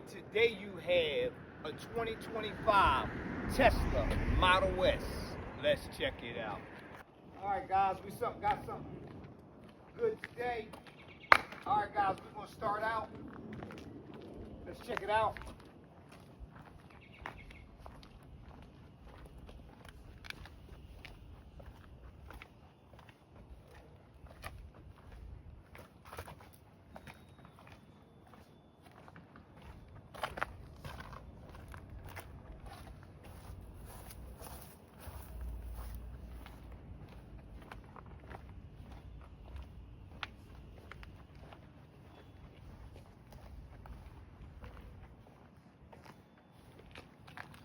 Today you have a 2025 Tesla Model S. Let's check it out. All right, guys, we got something good today. All right, guys, we're gonna start out. Let's check it out.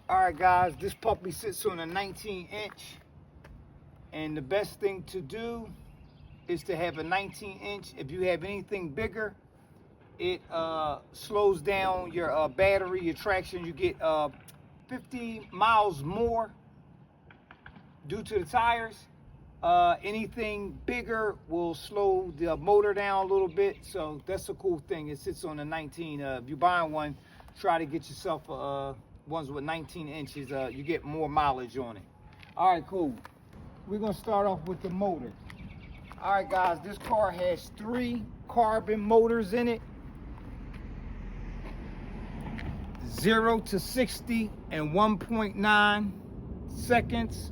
All right, guys, this puppy sits on a 19-inch, and the best thing to do is to have a 19-inch. If you have anything bigger, it slows down your battery, your traction. You get 50 miles more due to the tires. Anything bigger will slow the motor down a little bit, so that's a cool thing. It sits on a 19. If you're buying one, try to get yourself ones with 19 inches. You get more mileage on it. All right, cool. We're gonna start off with the motor. All right, guys, this car has 3 carbon motors in it. 0 to 60 in 1.9 seconds.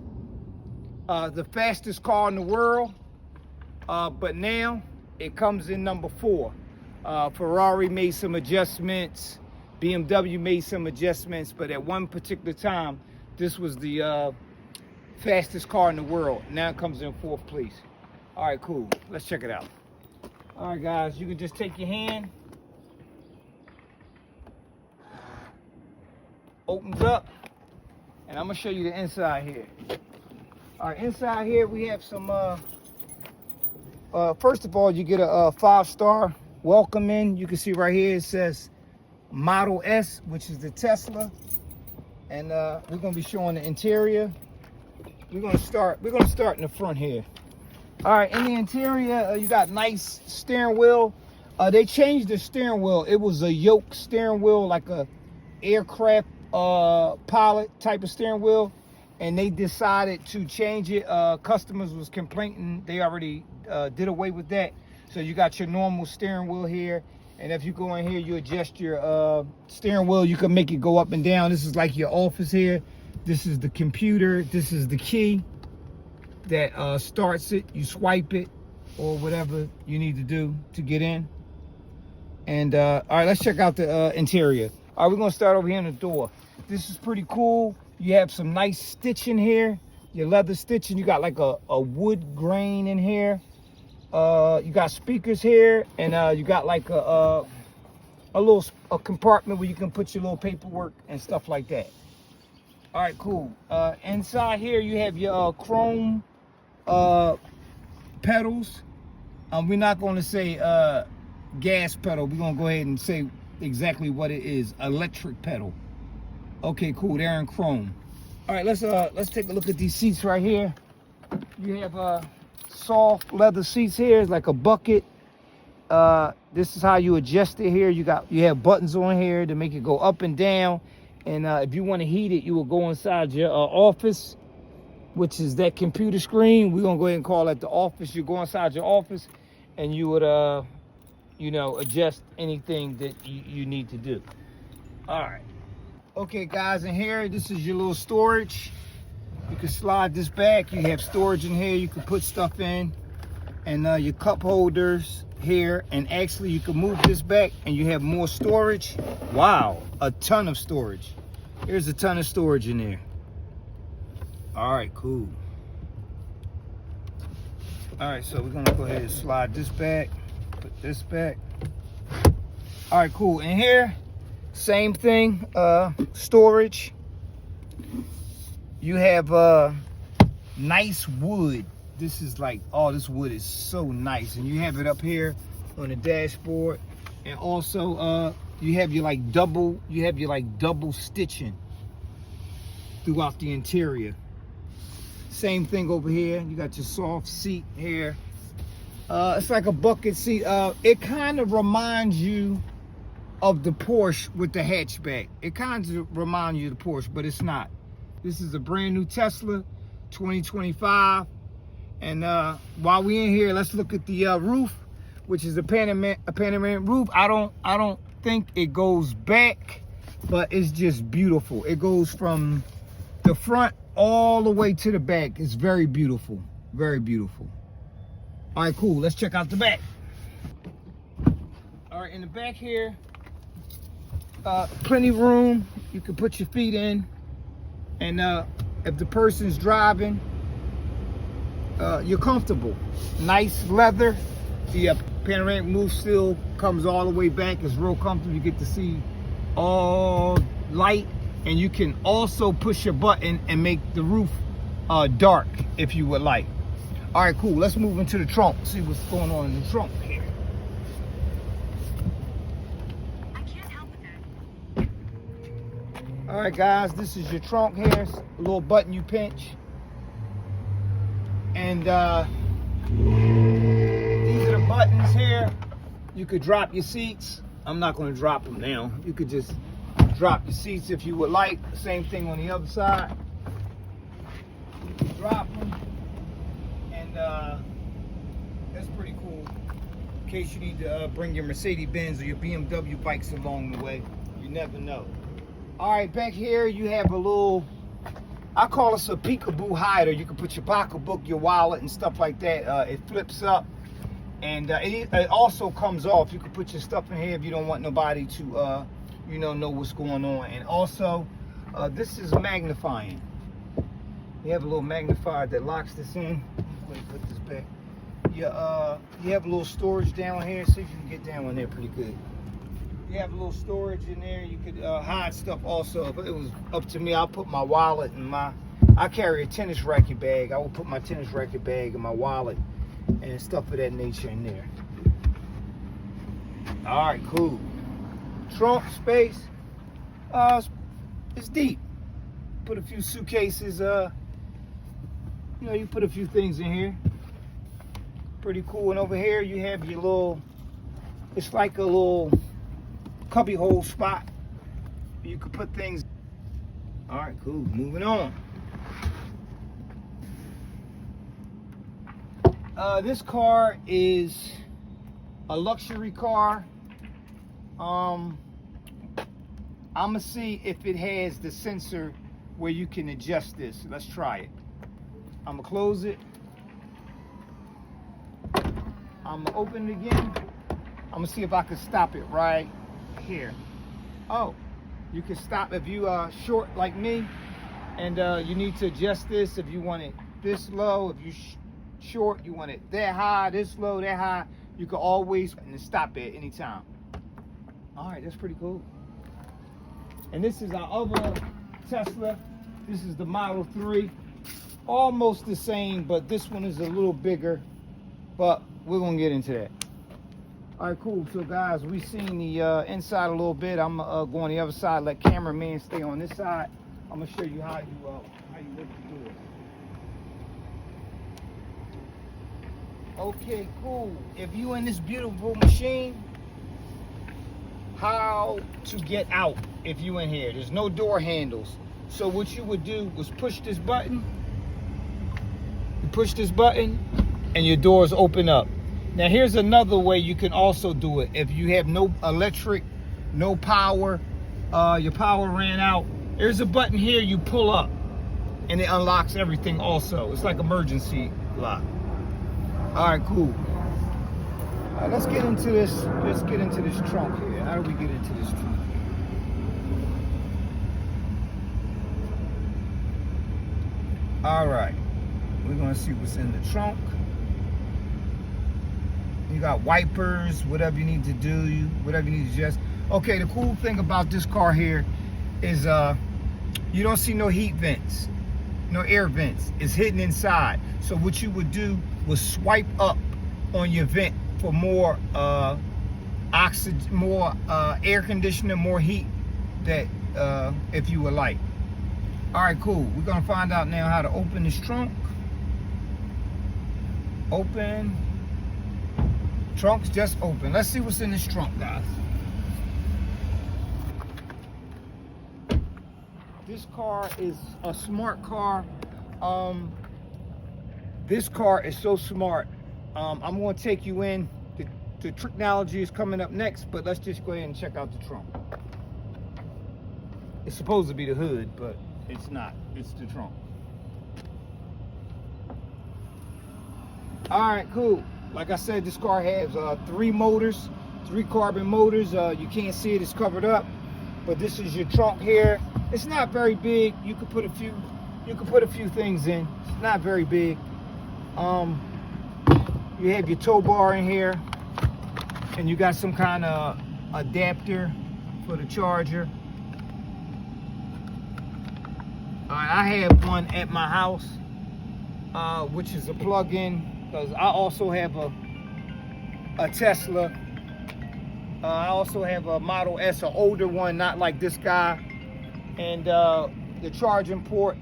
The fastest car in the world, but now it comes in number 4. Ferrari made some adjustments, BMW made some adjustments, but at one particular time, this was the fastest car in the world. Now it comes in 4th place. All right, cool. Let's check it out. All right, guys, you can just take your hand, opens up, and I'm gonna show you the inside here. All right, inside here we have some, first of all, you get a 5-star welcome in. You can see right here it says Model S, which is the Tesla. And we're gonna be showing the interior. We're gonna start in the front here. All right, in the interior, you got nice steering wheel. They changed the steering wheel. It was a yoke steering wheel, like a aircraft pilot type of steering wheel. And they decided to change it. Customers was complaining. They already did away with that. So you got your normal steering wheel here. And if you go in here, you adjust your steering wheel. You can make it go up and down. This is like your office here. This is the computer. This is the key that starts it. You swipe it or whatever you need to do to get in. And all right, let's check out the interior. All right, we're gonna start over here in the door. This is pretty cool. You have some nice stitching here. Your leather stitching. You got like a wood grain in here. You got speakers here, and you got like a little compartment where you can put your little paperwork and stuff like that. All right, cool. Inside here you have your chrome pedals. We're not going to say gas pedal. We're going to go ahead and say exactly what it is. Electric pedal. Okay, cool. They're in chrome. All right, let's take a look at these seats right here. You have soft leather seats here. It's like a bucket. This is how you adjust it here. You have buttons on here to make it go up and down. And if you want to heat it, you will go inside your office, which is that computer screen. We're gonna go ahead and call that the office. You go inside your office, and you would, adjust anything that you need to do. All right. Okay, guys, in here, this is your little storage. You can slide this back. You have storage in here. You can put stuff in, and your cup holders here. And actually, you can move this back, and you have more storage. Wow, a ton of storage. Here's a ton of storage in there. All right, cool. All right, so we're gonna go ahead and slide this back, put this back. All right, cool. In here, same thing, storage. You have nice wood. This is like, oh, this wood is so nice. And you have it up here on the dashboard. And also you have your double stitching throughout the interior. Same thing over here. You got your soft seat here. It's like a bucket seat. It kind of reminds you of the Porsche with the hatchback. It kind of reminds you of the Porsche, but it's not. This is a brand new Tesla, 2025. And while we in here, let's look at the roof, which is a panoramic roof. I don't think it goes back, but it's just beautiful. It goes from the front all the way to the back. It's very beautiful, very beautiful. All right, cool. Let's check out the back. All right, in the back here, plenty of room. You can put your feet in, and if the person's driving, you're comfortable. Nice leather. The panoramic roof still comes all the way back. It's real comfortable. You get to see all light, and you can also push a button and make the roof dark if you would like. All right, cool. Let's move into the trunk. See what's going on in the trunk here. I can't help with that. All right, guys, this is your trunk here. It's a little button you pinch. And these are the buttons here. You could drop your seats. I'm not going to drop them now. You could just drop your seats if you would like. Same thing on the other side. You can drop them. And that's pretty cool. In case you need to bring your Mercedes-Benz or your BMW bikes along the way. You never know. All right, back here you have a little, I call this a peekaboo hider. You can put your pocketbook, your wallet, and stuff like that. It flips up, and it also comes off. You can put your stuff in here if you don't want nobody to, know what's going on. And also, this is magnifying. You have a little magnifier that locks this in. Let me put this back. You have a little storage down here. See if you can get down in there pretty good. You have a little storage in there. You could hide stuff also. If it was up to me, I'll put my wallet and I carry a tennis racket bag. I will put my tennis racket bag and my wallet and stuff of that nature in there. All right, cool. Trunk space, it's deep. Put a few suitcases, you put a few things in here. Pretty cool. And over here you have your little, it's like a little cubby hole spot. You could put things. All right, cool. Moving on. This car is a luxury car. I'm gonna see if it has the sensor where you can adjust this. Let's try it. I'm gonna close it. I'm gonna open it again. I'm gonna see if I can stop it right here. Oh, you can stop if you are short like me, and you need to adjust this. If you want it this low, if you short, you want it that high, this low, that high, you can always stop it anytime. All right, that's pretty cool. And this is our other Tesla. This is the Model 3. Almost the same, but this one is a little bigger, but we're gonna get into that. All right, cool. So guys, we've seen the inside a little bit. I'm gonna go on the other side, let cameraman stay on this side. I'm gonna show you how you work the doors. Okay, cool. If you in this beautiful machine, how to get out if you in here. There's no door handles. So what you would do was push this button. You push this button and your doors open up. Now here's another way you can also do it. If you have no electric, no power, your power ran out, there's a button here you pull up and it unlocks everything also. It's like emergency lock. All right, cool. All right, let's get into this trunk here. How do we get into this trunk? All right, we're gonna see what's in the trunk. You got wipers, whatever you need to do, whatever you need to adjust. Okay, the cool thing about this car here is you don't see no heat vents, no air vents. It's hidden inside. So what you would do was swipe up on your vent for more oxygen, more air conditioning, more heat that if you would like. All right, cool. We're gonna find out now how to open this trunk. Open. Trunk's just open. Let's see what's in this trunk, guys. This car is a smart car. This car is so smart. I'm going to take you in. The technology is coming up next, but let's just go ahead and check out the trunk. It's supposed to be the hood, but it's not. It's the trunk. All right, cool. Like I said, this car has 3 motors, 3 carbon motors. You can't see it, it's covered up. But this is your trunk here. It's not very big. You could put a few things in. It's not very big. You have your tow bar in here, and you got some kind of adapter for the charger. All right, I have one at my house, which is a plug-in, because I also have a Tesla. I also have a Model S, an older one, not like this guy. And the charging port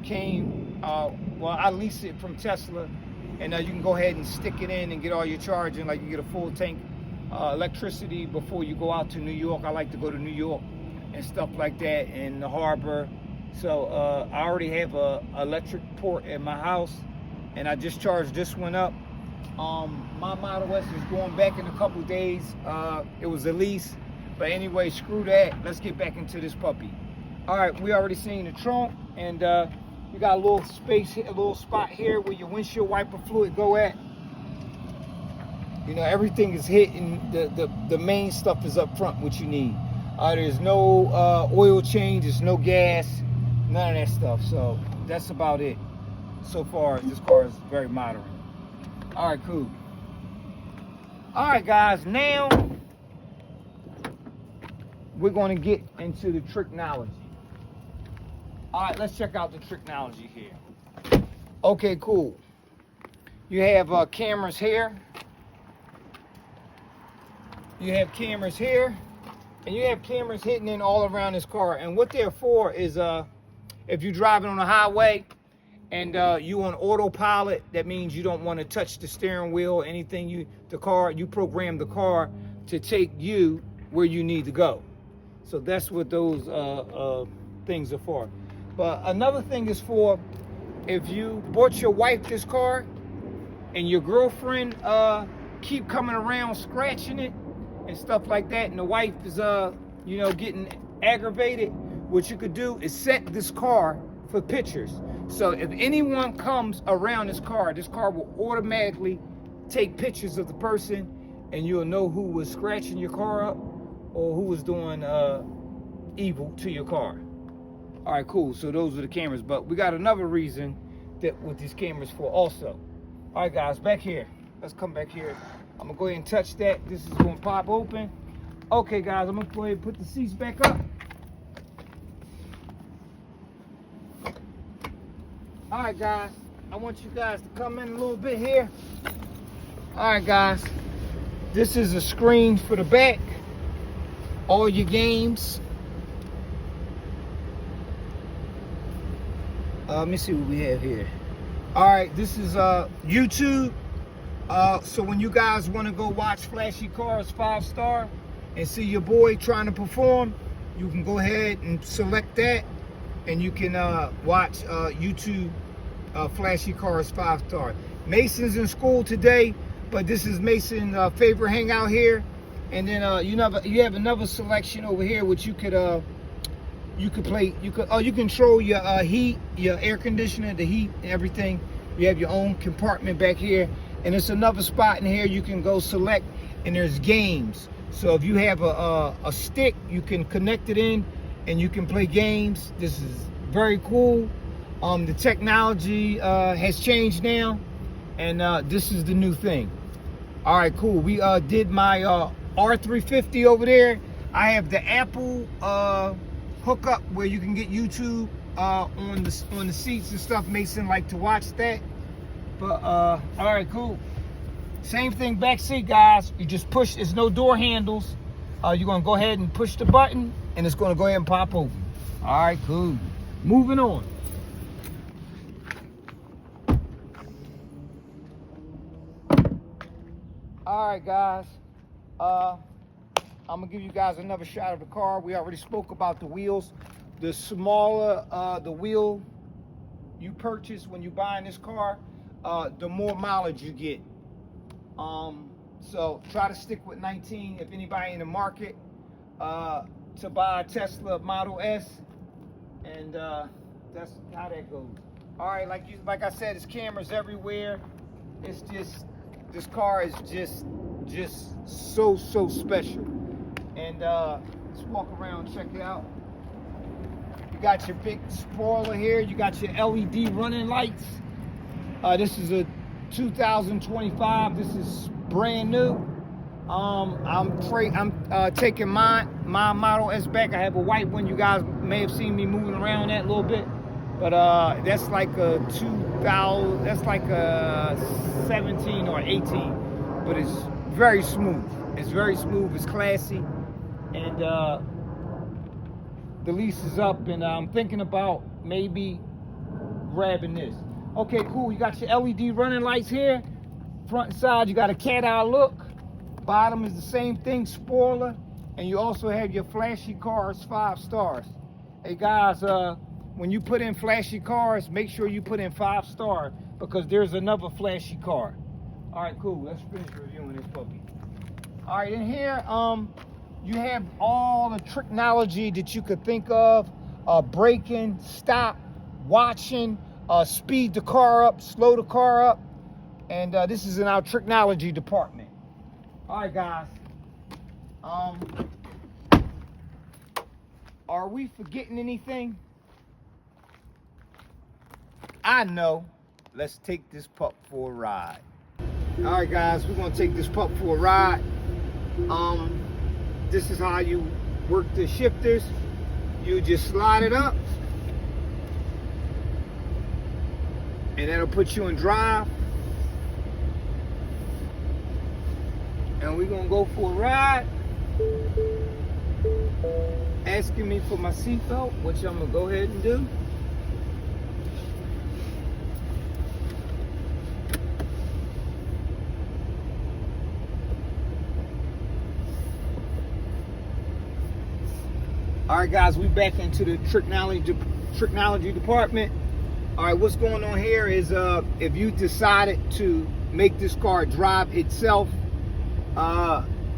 came, well, I leased it from Tesla. And you can go ahead and stick it in and get all your charging, like you get a full tank electricity before you go out to New York. I like to go to New York and stuff like that, and the harbor. So I already have a electric port at my house, and I just charged this one up. My Model S is going back in a couple days. It was a lease, but anyway, screw that. Let's get back into this puppy. All right, we already seen the trunk, and you got a little space here, a little spot here where your windshield wiper fluid go at. You know, everything is hitting. The main stuff is up front, what you need. There's no oil change, there's no gas, none of that stuff. So that's about it. So far, this car is very modern. All right, cool. All right, guys, now we're going to get into the technology. All right, let's check out the technology here. Okay, cool. You have cameras here. You have cameras here, and you have cameras hitting in all around this car. And what they're for is if you're driving on a highway and you on autopilot, that means you don't want to touch the steering wheel, anything. You program the car to take you where you need to go. So that's what those things are for. But another thing is for if you bought your wife this car and your girlfriend keep coming around scratching it and stuff like that, and the wife is getting aggravated, what you could do is set this car for pictures. So if anyone comes around this car will automatically take pictures of the person, and you'll know who was scratching your car up or who was doing evil to your car. All right, cool. So those are the cameras, but we got another reason that what these cameras for also. All right, guys, back here. Let's come back here. I'm gonna go ahead and touch that. This is gonna pop open. Okay, guys, I'm gonna go ahead and put the seats back up. All right, guys, I want you guys to come in a little bit here. All right, guys, this is a screen for the back. All your games. Let me see what we have here. All right, this is YouTube. So when you guys want to go watch Flashy Cars 5-star and see your boy trying to perform, you can go ahead and select that, and you can watch YouTube Flashy Cars 5-star. Mason's in school today, but this is Mason's favorite hangout here. And then you have another selection over here, which you could play. You control your heat, your air conditioner, the heat, and everything. You have your own compartment back here, and it's another spot in here you can go select. And there's games. So if you have a stick, you can connect it in, and you can play games. This is very cool. The technology has changed now, and this is the new thing. All right, cool. We did my R350 over there. I have the Apple hookup where you can get YouTube on the seats and stuff. Mason like to watch that. But all right, cool. Same thing back seat, guys. You just push. There's no door handles. You're gonna go ahead and push the button, and it's gonna go ahead and pop open. All right, cool. Moving on. All right, guys. I'm gonna give you guys another shot of the car. We already spoke about the wheels. the smaller the wheel you purchase when you buying this car, the more mileage you get. So try to stick with 19 if anybody in the market to buy a Tesla Model S, and that's how that goes. All right, like I said, there's cameras everywhere. It's just, this car is just so special. And let's walk around, check it out. You got your big spoiler here. You got your LED running lights. This is a 2025. This is brand new. I'm taking my Model S back. I have a white one. You guys may have seen me moving around that a little bit, but that's like a 2000. That's like a 17 or 18. But it's very smooth. It's very smooth. It's classy, and the lease is up, and I'm thinking about maybe grabbing this. Okay, cool. You got your LED running lights here, front and side. You got a cat eye look. Bottom is the same thing, spoiler, and you also have your flashy cars, 5 stars. Hey guys, when you put in flashy cars, make sure you put in 5 star, because there's another flashy car. All right, cool. Let's finish reviewing this puppy. All right, in here, you have all the technology that you could think of: braking, stop, watching, speed the car up, slow the car up, and this is in our technology department. All right, guys. Are we forgetting anything? I know. Let's take this pup for a ride. All right, guys, we're gonna take this pup for a ride. This is how you work the shifters. You just slide it up, and that'll put you in drive. And we're gonna go for a ride. Asking me for my seatbelt, which I'm gonna go ahead and do. All right, guys, we back into the technology department. All right, what's going on here is if you decided to make this car drive itself,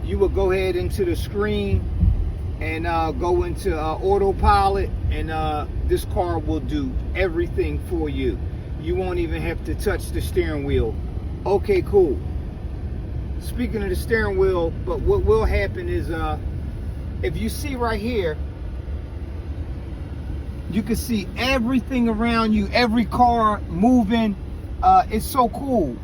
you will go ahead into the screen and go into autopilot, and this car will do everything for you. You won't even have to touch the steering wheel. Okay, cool. Speaking of the steering wheel, but what will happen is if you see right here, you can see everything around you, every car moving. It's so cool.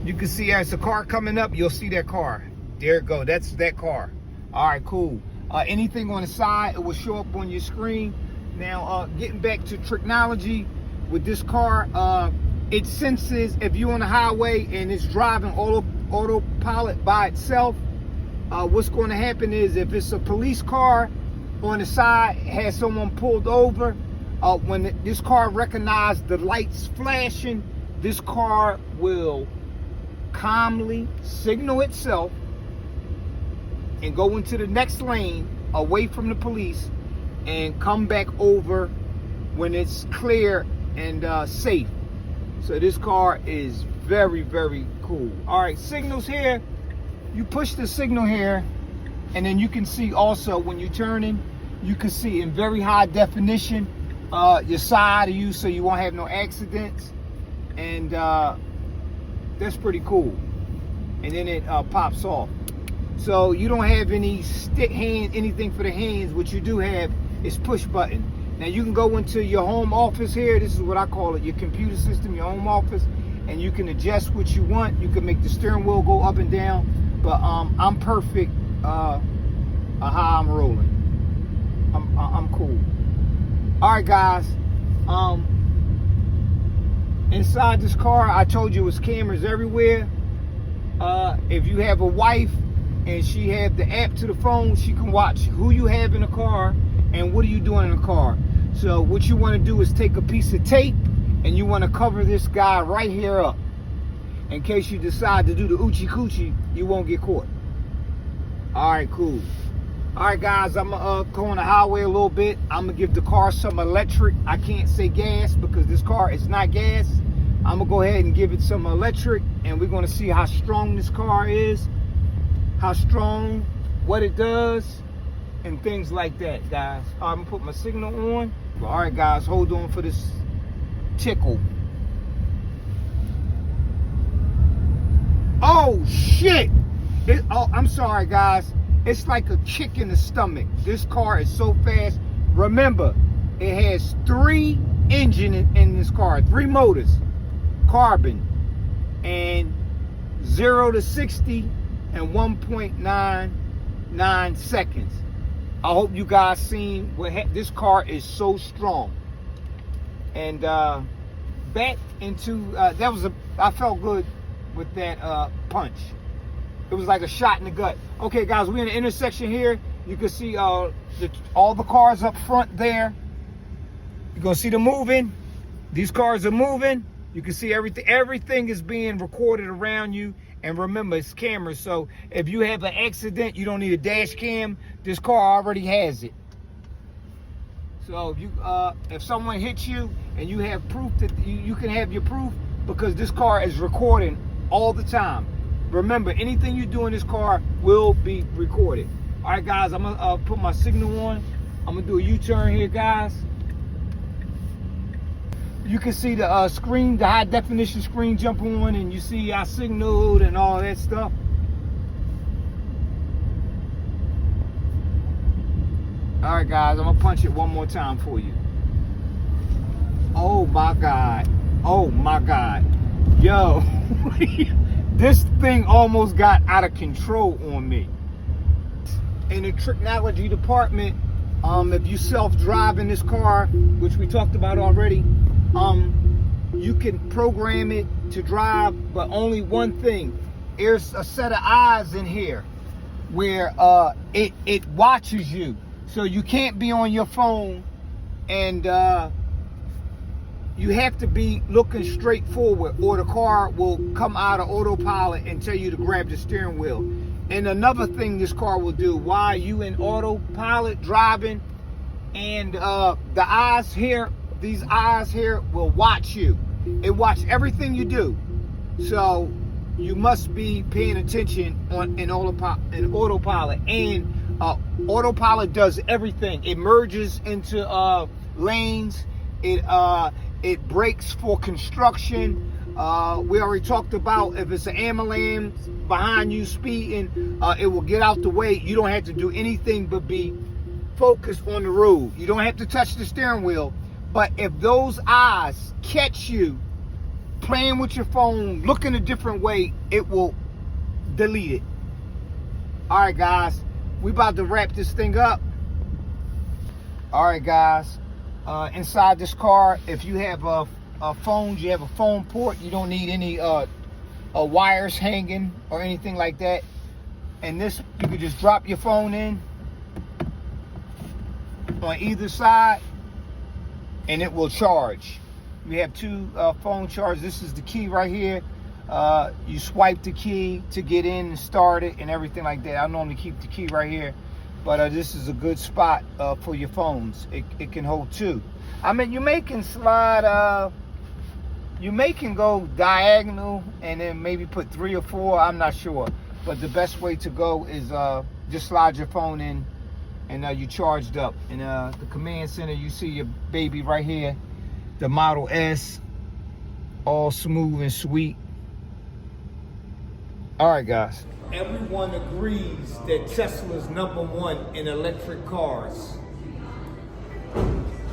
You can see as a car coming up, you'll see that car. There it go. That's that car. All right, cool. Anything on the side, it will show up on your screen. Now, getting back to technology with this car, it senses if you're on the highway and it's driving autopilot by itself. What's going to happen is if it's a police car on the side, has someone pulled over, when this car recognizes the lights flashing, this car will calmly signal itself and go into the next lane away from the police and come back over when it's clear and safe. So this car is very cool. All right, signals here. You push the signal here, and then you can see also when you're turning, you can see in very high definition your side of you, so you won't have no accidents, and that's pretty cool. And then it pops off, so you don't have any stick hand, anything for the hands. What you do have is push button. Now you can go into your home office here. This is what I call it, your computer system, your home office, and you can adjust what you want. You can make the steering wheel go up and down, but I'm perfect how I'm rolling. I'm cool. All right, guys. Inside this car, I told you it was cameras everywhere. If you have a wife and she have the app to the phone, she can watch who you have in the car and what are you doing in the car. So what you want to do is take a piece of tape and you want to cover this guy right here up. In case you decide to do the oochie coochie, you won't get caught. All right, cool. All right, guys, I'm gonna go on the highway a little bit. I'm gonna give the car some electric. I can't say gas because this car is not gas. I'm gonna go ahead and give it some electric, and we're gonna see how strong this car is, how strong, what it does, and things like that, guys. I'm gonna put my signal on. All right, guys, hold on for this tickle. Oh shit! Oh, I'm sorry, guys. It's like a kick in the stomach. This car is so fast. Remember, it has 3 engines in this car, 3 motors, carbon, and 0 to 60 in 1.99 seconds. I hope you guys seen what this car is so strong. And back into I felt good with that punch. It was like a shot in the gut. Okay, guys, we're in the intersection here. You can see all the cars up front there. You're gonna see them moving. These cars are moving. You can see everything. Everything is being recorded around you. And remember, it's cameras. So if you have an accident, you don't need a dash cam. This car already has it. So if someone hits you and you have proof, that you can have your proof, because this car is recording all the time. Remember, anything you do in this car will be recorded. All right, guys, I'm gonna put my signal on. I'm gonna do a U-turn here, guys. You can see the screen, the high definition screen jump on, and you see I signaled and all that stuff. All right, guys, I'm gonna punch it one more time for you. Oh my God. Oh my God. Yo. This thing almost got out of control on me. In the technology department, if you self-drive in this car, which we talked about already, you can program it to drive, but only one thing. There's a set of eyes in here where it watches you. So you can't be on your phone, and you have to be looking straight forward, or the car will come out of autopilot and tell you to grab the steering wheel. And another thing this car will do while you in autopilot driving, and the eyes here, these eyes here will watch you. It watches everything you do. So you must be paying attention in autopilot. And autopilot does everything. It merges into lanes. It brakes for construction. We already talked about if it's an ambulance behind you speeding, it will get out the way. You don't have to do anything but be focused on the road. You don't have to touch the steering wheel. But if those eyes catch you playing with your phone, looking a different way, it will delete it. All right, guys, we about to wrap this thing up. All right, guys. Inside this car, if you have phones, you have a phone port, you don't need any wires hanging or anything like that. And this, you can just drop your phone in on either side and it will charge. We have 2 phone chargers. This is the key right here. You swipe the key to get in and start it and everything like that. I normally keep the key right here. But this is a good spot for your phones. It can hold 2. I mean, you may can slide, you may can go diagonal and then maybe put 3 or 4. I'm not sure. But the best way to go is just slide your phone in and you charged up. And the command center, you see your baby right here, the Model S, all smooth and sweet. All right, guys. Everyone agrees that Tesla's #1 in electric cars.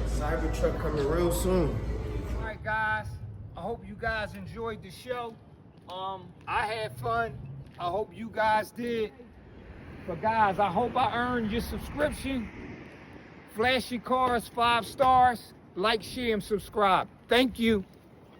Cybertruck coming real soon. All right, guys. I hope you guys enjoyed the show. I had fun. I hope you guys did. But guys, I hope I earned your subscription. Flashy Cars 5 stars. Like, share, and subscribe. Thank you.